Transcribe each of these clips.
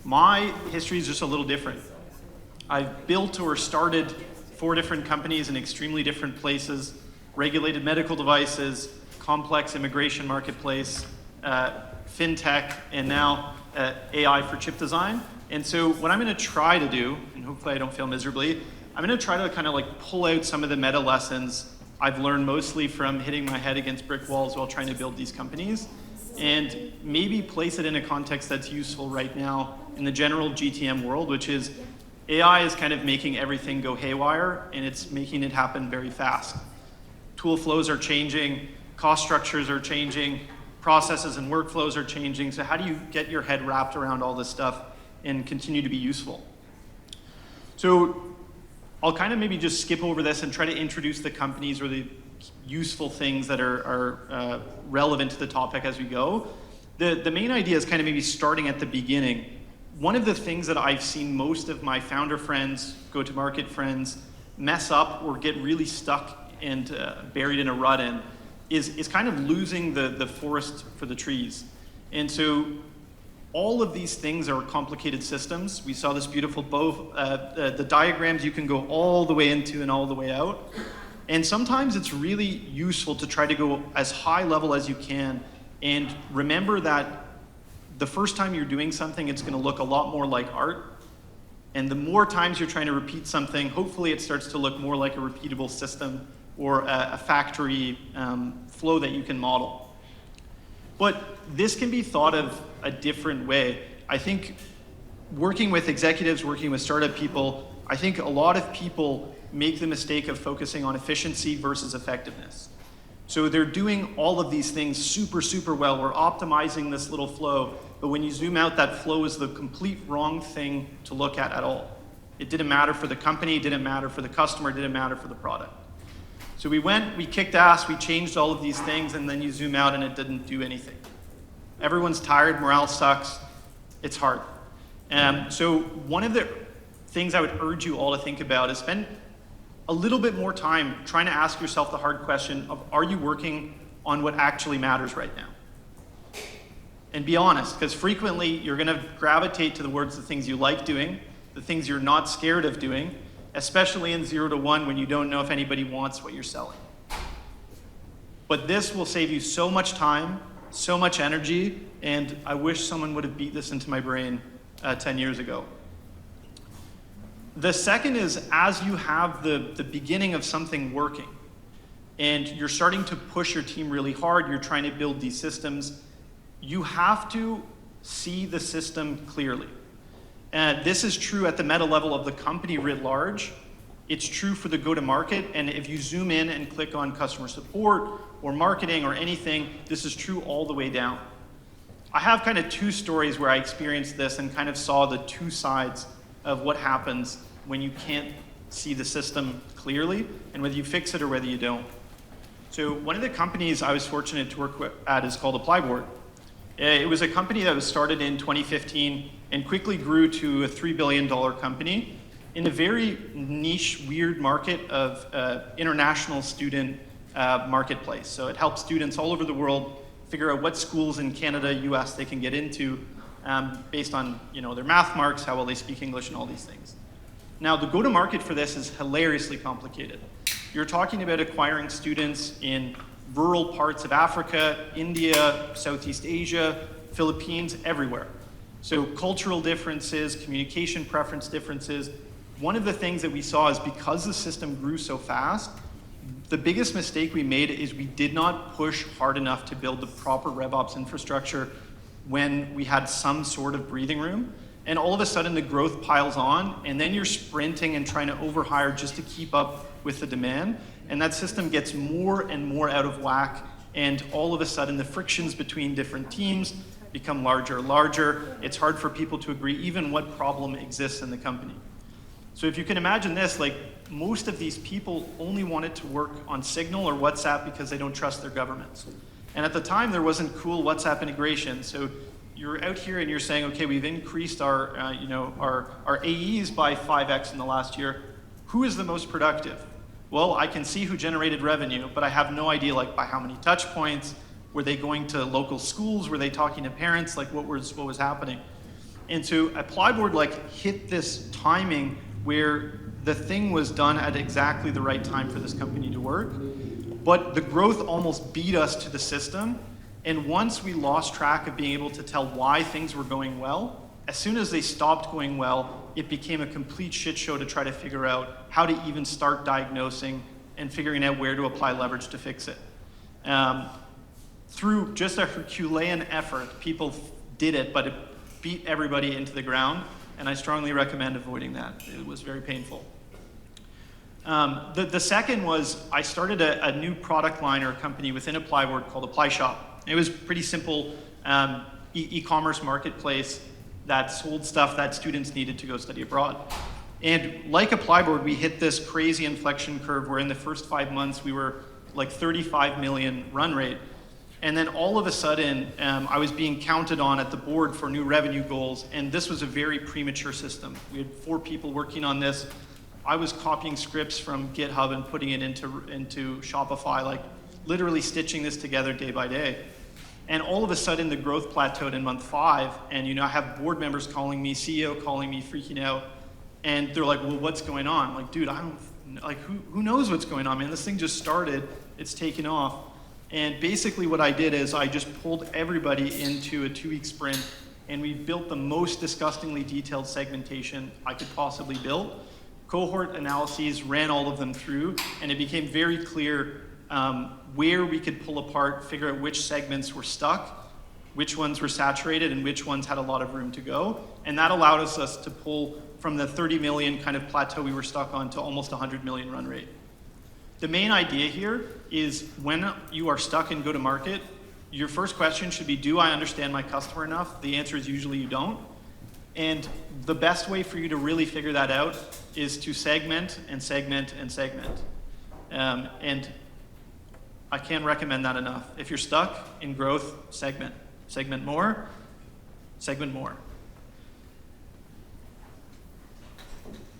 My history is just a little different. I've built or started 4 different companies in extremely different places, regulated medical devices, complex immigration marketplace, fintech, and now AI for chip design. And so what I'm going to try to do, and hopefully I don't fail miserably, I'm going to try to kind of like pull out some of the meta lessons I've learned mostly from hitting my head against brick walls while trying to build these companies, and maybe place it in a context that's useful right now in the general GTM world, which is AI is kind of making everything go haywire, and it's making it happen very fast. Tool flows are changing, cost structures are changing, processes and workflows are changing. So how do you get your head wrapped around all this stuff and continue to be useful? So I'll kind of maybe just skip over this and try to introduce the companies or the useful things that are relevant to the topic as we go. The main idea is kind of maybe starting at the beginning. One of the things that I've seen most of my founder friends, go-to-market friends, mess up or get really stuck and buried in a rut in is kind of losing the forest for the trees. And so all of these things are complicated systems. We saw this beautiful the diagrams you can go all the way into and all the way out. And sometimes it's really useful to try to go as high level as you can and remember that the first time you're doing something, it's going to look a lot more like art. And the more times you're trying to repeat something, hopefully it starts to look more like a repeatable system or a factory flow that you can model. But this can be thought of a different way. I think working with executives, working with startup people, I think a lot of people make the mistake of focusing on efficiency versus effectiveness. So they're doing all of these things super, super well. We're optimizing this little flow, but when you zoom out, that flow is the complete wrong thing to look at all. It didn't matter for the company, it didn't matter for the customer, it didn't matter for the product. So we kicked ass, we changed all of these things, and then you zoom out and it didn't do anything. Everyone's tired, morale sucks, it's hard. So one of the things I would urge you all to think about is spend a little bit more time trying to ask yourself the hard question of, are you working on what actually matters right now? And be honest, because frequently you're going to gravitate towards the things you like doing, the things you're not scared of doing, especially in 0 to 1 when you don't know if anybody wants what you're selling. But this will save you so much time, so much energy, and I wish someone would have beat this into my brain 10 years ago. The second is, as you have the beginning of something working, and you're starting to push your team really hard, you're trying to build these systems, you have to see the system clearly. This is true at the meta level of the company writ large. It's true for the go-to-market, and if you zoom in and click on customer support or marketing or anything, this is true all the way down. I have kind of 2 stories where I experienced this and kind of saw the 2 sides of what happens when you can't see the system clearly and whether you fix it or whether you don't. So one of the companies I was fortunate to work at is called ApplyBoard. It was a company that was started in 2015 and quickly grew to a $3 billion company in a very niche, weird market of international student marketplace. So it helps students all over the world figure out what schools in Canada, US they can get into based on their math marks, how well they speak English, and all these things. Now, the go-to-market for this is hilariously complicated. You're talking about acquiring students in rural parts of Africa, India, Southeast Asia, Philippines, everywhere. So cultural differences, communication preference differences. One of the things that we saw is because the system grew so fast, the biggest mistake we made is we did not push hard enough to build the proper RevOps infrastructure when we had some sort of breathing room. And all of a sudden the growth piles on, and then you're sprinting and trying to overhire just to keep up with the demand. And that system gets more and more out of whack, and all of a sudden the frictions between different teams become larger and larger. It's hard for people to agree even what problem exists in the company. So if you can imagine this, like most of these people only wanted to work on Signal or WhatsApp because they don't trust their governments. And at the time there wasn't cool WhatsApp integration. So you're out here and you're saying, okay, we've increased our AEs by 5x in the last year. Who is the most productive? Well, I can see who generated revenue, but I have no idea like by how many touch points. Were they going to local schools? Were they talking to parents? Like what was happening? And so ApplyBoard like hit this timing where the thing was done at exactly the right time for this company to work. But the growth almost beat us to the system. And once we lost track of being able to tell why things were going well, as soon as they stopped going well, it became a complete shit show to try to figure out how to even start diagnosing and figuring out where to apply leverage to fix it. Through just a Herculean effort, people did it, but it beat everybody into the ground, and I strongly recommend avoiding that. It was very painful. The second was I started a new product line or a company within ApplyBoard called ApplyShop. It was pretty simple e-commerce marketplace that sold stuff that students needed to go study abroad. And like ApplyBoard, we hit this crazy inflection curve where in the first 5 months we were like 35 million run rate. And then all of a sudden, I was being counted on at the board for new revenue goals, and this was a very premature system. We had 4 people working on this. I was copying scripts from GitHub and putting it into Shopify, like literally stitching this together day by day. And all of a sudden, the growth plateaued in month 5, and I have board members calling me, CEO calling me, freaking out, and they're like, "Well, what's going on?" I'm like, "Dude, I don't like who knows what's going on, man? This thing just started, it's taken off." And basically, what I did is I just pulled everybody into a 2-week sprint, and we built the most disgustingly detailed segmentation I could possibly build. Cohort analyses, ran all of them through, and it became very clear where we could pull apart, figure out which segments were stuck, which ones were saturated, and which ones had a lot of room to go. And that allowed us to pull from the 30 million kind of plateau we were stuck on to almost 100 million run rate. The main idea here is when you are stuck in go-to-market, your first question should be, do I understand my customer enough? The answer is usually you don't. And the best way for you to really figure that out is to segment and segment and segment. And I can't recommend that enough. If you're stuck in growth, segment. Segment more, segment more.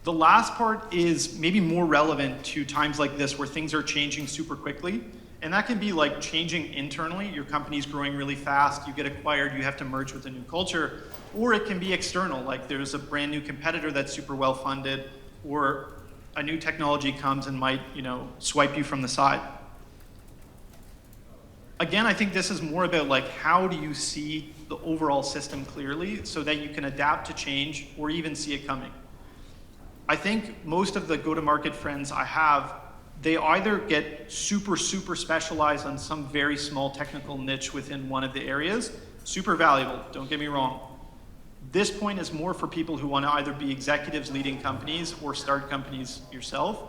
The last part is maybe more relevant to times like this where things are changing super quickly. And that can be like changing internally. Your company's growing really fast, you get acquired, you have to merge with a new culture. Or it can be external, like there's a brand new competitor that's super well funded, or a new technology comes and might, swipe you from the side. Again, I think this is more about like how do you see the overall system clearly so that you can adapt to change or even see it coming. I think most of the go-to-market friends I have, they either get super, super specialized on some very small technical niche within one of the areas, super valuable, don't get me wrong. This point is more for people who want to either be executives leading companies or start companies yourself.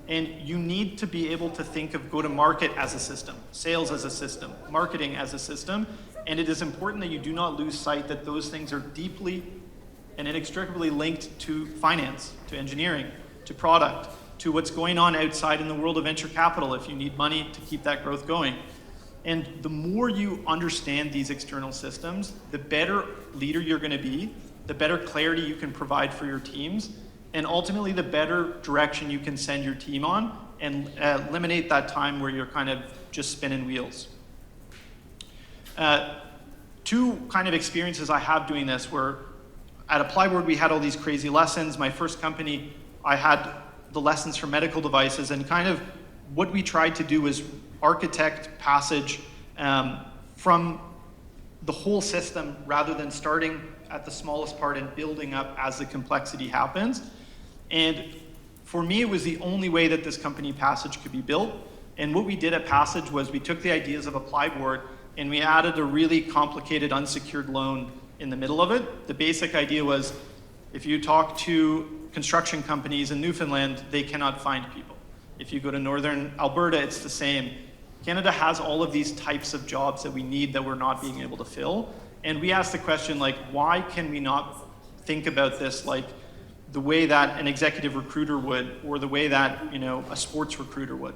And you need to be able to think of go-to-market as a system, sales as a system, marketing as a system. And it is important that you do not lose sight that those things are deeply and inextricably linked to finance, to engineering, to product, to what's going on outside in the world of venture capital if you need money to keep that growth going. And the more you understand these external systems, the better leader you're going to be, the better clarity you can provide for your teams, and ultimately the better direction you can send your team on and eliminate that time where you're kind of just spinning wheels. 2 kind of experiences I have doing this were at ApplyBoard we had all these crazy lessons. My first company, I had the lessons for medical devices, and kind of what we tried to do was architect passage from the whole system rather than starting at the smallest part and building up as the complexity happens. And for me, it was the only way that this company Passage could be built. And what we did at Passage was we took the ideas of ApplyBoard and we added a really complicated unsecured loan in the middle of it. The basic idea was if you talk to construction companies in Newfoundland, they cannot find people. If you go to northern Alberta, it's the same. Canada has all of these types of jobs that we need that we're not being able to fill. And we asked the question, like, why can we not think about this like the way that an executive recruiter would, or the way that, a sports recruiter would?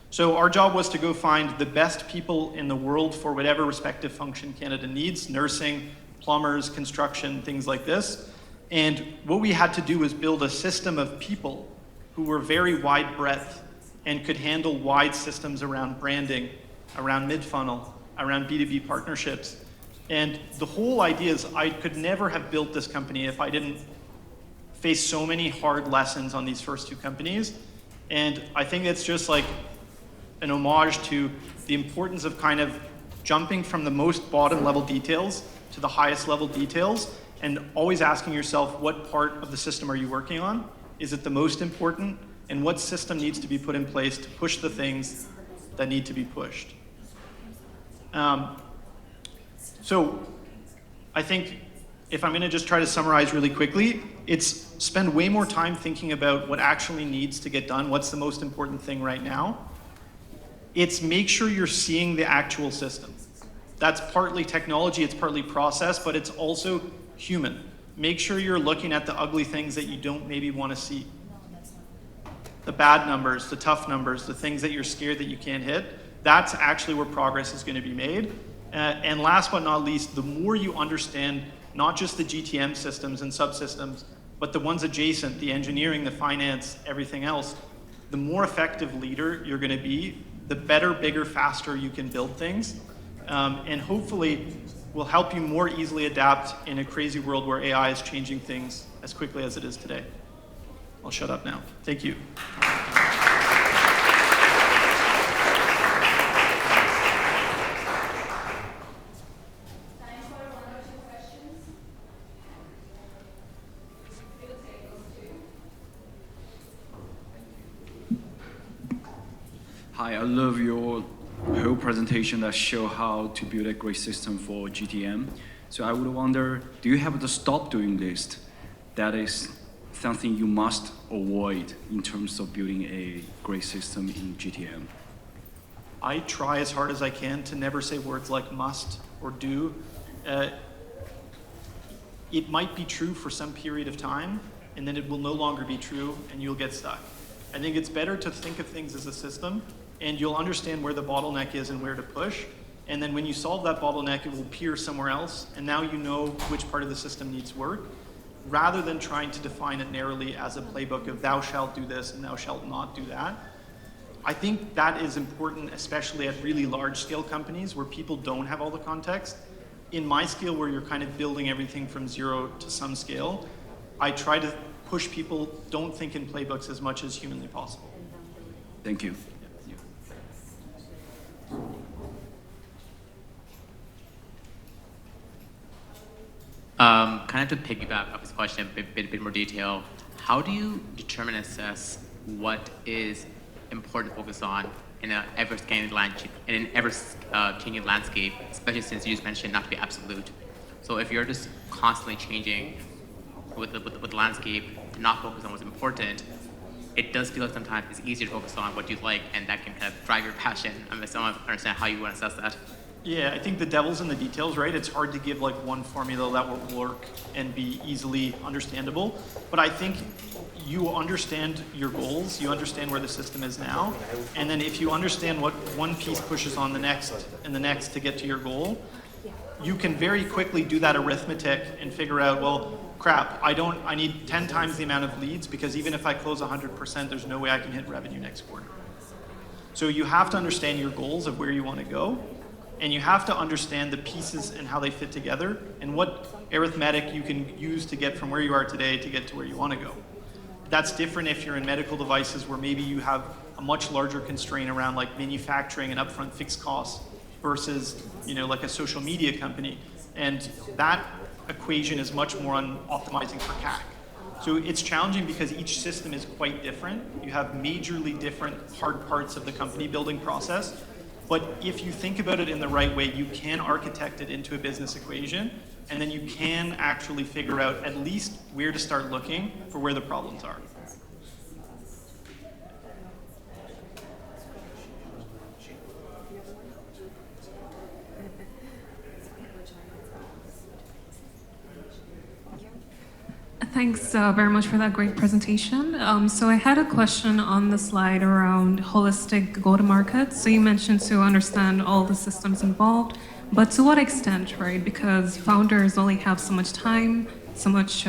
So our job was to go find the best people in the world for whatever respective function Canada needs, nursing, plumbers, construction, things like this. And what we had to do was build a system of people who were very wide breadth and could handle wide systems around branding, around mid-funnel, around B2B partnerships. And the whole idea is I could never have built this company if I didn't face so many hard lessons on these first two companies. And I think it's just like an homage to the importance of kind of jumping from the most bottom level details to the highest level details, and always asking yourself, what part of the system are you working on? Is it the most important? And what system needs to be put in place to push the things that need to be pushed? So I think if I'm gonna just try to summarize really quickly, it's spend way more time thinking about what actually needs to get done, what's the most important thing right now. It's make sure you're seeing the actual system. That's partly technology, it's partly process, but it's also human. Make sure you're looking at the ugly things that you don't maybe want to see. The bad numbers, the tough numbers, the things that you're scared that you can't hit. That's actually where progress is going to be made. And last but not least, the more you understand not just the GTM systems and subsystems, but the ones adjacent, the engineering, the finance, everything else, the more effective leader you're going to be, the better, bigger, faster you can build things. And hopefully will help you more easily adapt in a crazy world where AI is changing things as quickly as it is today. I'll shut up now. Thank you. Hi, I love your whole presentation that show how to build a great system for GTM. So I would wonder, do you have to stop doing this? That is something you must avoid in terms of building a great system in GTM. I try as hard as I can to never say words like must or do. It might be true for some period of time, and then it will no longer be true, and you'll get stuck. I think it's better to think of things as a system, and you'll understand where the bottleneck is and where to push. And then when you solve that bottleneck, it will appear somewhere else, and now you know which part of the system needs work, rather than trying to define it narrowly as a playbook of thou shalt do this and thou shalt not do that. I think that is important, especially at really large scale companies where people don't have all the context. In my scale, where you're kind of building everything from zero to some scale, I try to push people, don't think in playbooks as much as humanly possible. Thank you. Kind of to piggyback off this question a bit more detail, how do you determine and assess what is important to focus on in an ever-changing landscape, especially since you just mentioned not to be absolute? So if you're just constantly changing with the landscape, to not focus on what's important, it does feel like sometimes it's easier to focus on what you like, and that can kind of drive your passion. I don't understand how you want to assess that. Yeah, I think the devil's in the details, right? It's hard to give like one formula that will work and be easily understandable. But I think you understand your goals, you understand where the system is now, and then if you understand what one piece pushes on the next and the next to get to your goal, you can very quickly do that arithmetic and figure out, well, crap, I need 10 times the amount of leads, because even if I close 100%, there's no way I can hit revenue next quarter. So you have to understand your goals of where you want to go, and you have to understand the pieces and how they fit together, and what arithmetic you can use to get from where you are today to get to where you want to go. That's different if you're in medical devices, where maybe you have a much larger constraint around like manufacturing and upfront fixed costs versus, like a social media company. And that equation is much more on optimizing for CAC. So it's challenging because each system is quite different. You have majorly different hard parts of the company building process. But if you think about it in the right way, you can architect it into a business equation, and then you can actually figure out at least where to start looking for where the problems are. Thanks very much for that great presentation. So I had a question on the slide around holistic go-to-market. So you mentioned to understand all the systems involved, but to what extent, right? Because founders only have so much time, so much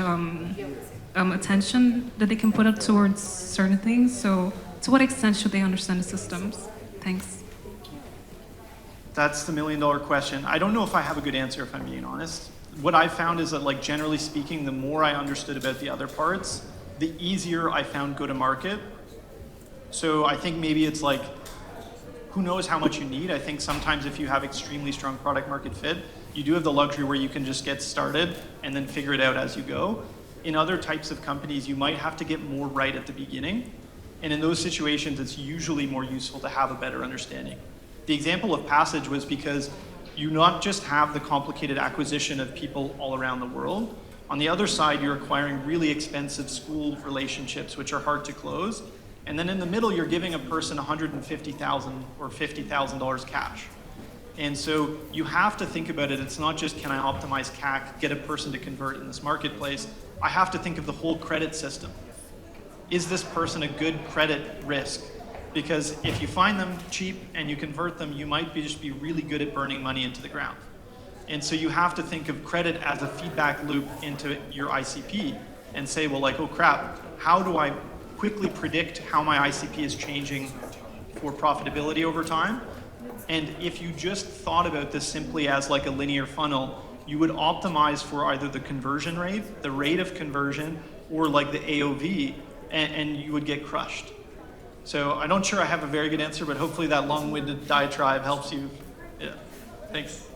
attention that they can put up towards certain things. So to what extent should they understand the systems? Thanks. That's the million-dollar question. I don't know if I have a good answer, if I'm being honest. What I found is that, like, generally speaking, the more I understood about the other parts, the easier I found go-to-market. So I think maybe it's like, who knows how much you need? I think sometimes if you have extremely strong product market fit, you do have the luxury where you can just get started and then figure it out as you go. In other types of companies, you might have to get more right at the beginning. And in those situations, it's usually more useful to have a better understanding. The example of Passage was because you not just have the complicated acquisition of people all around the world. On the other side, you're acquiring really expensive school relationships, which are hard to close. And then in the middle, you're giving a person $150,000 or $50,000 cash. And so you have to think about it. It's not just, can I optimize CAC, get a person to convert in this marketplace? I have to think of the whole credit system. Is this person a good credit risk? Because if you find them cheap and you convert them, you might just be really good at burning money into the ground. And so you have to think of credit as a feedback loop into your ICP and say, well, like, oh crap, how do I quickly predict how my ICP is changing for profitability over time? And if you just thought about this simply as like a linear funnel, you would optimize for either the conversion rate, the rate of conversion, or like the AOV, and you would get crushed. So I'm not sure I have a very good answer, but hopefully that long-winded diatribe helps you. Yeah, thanks.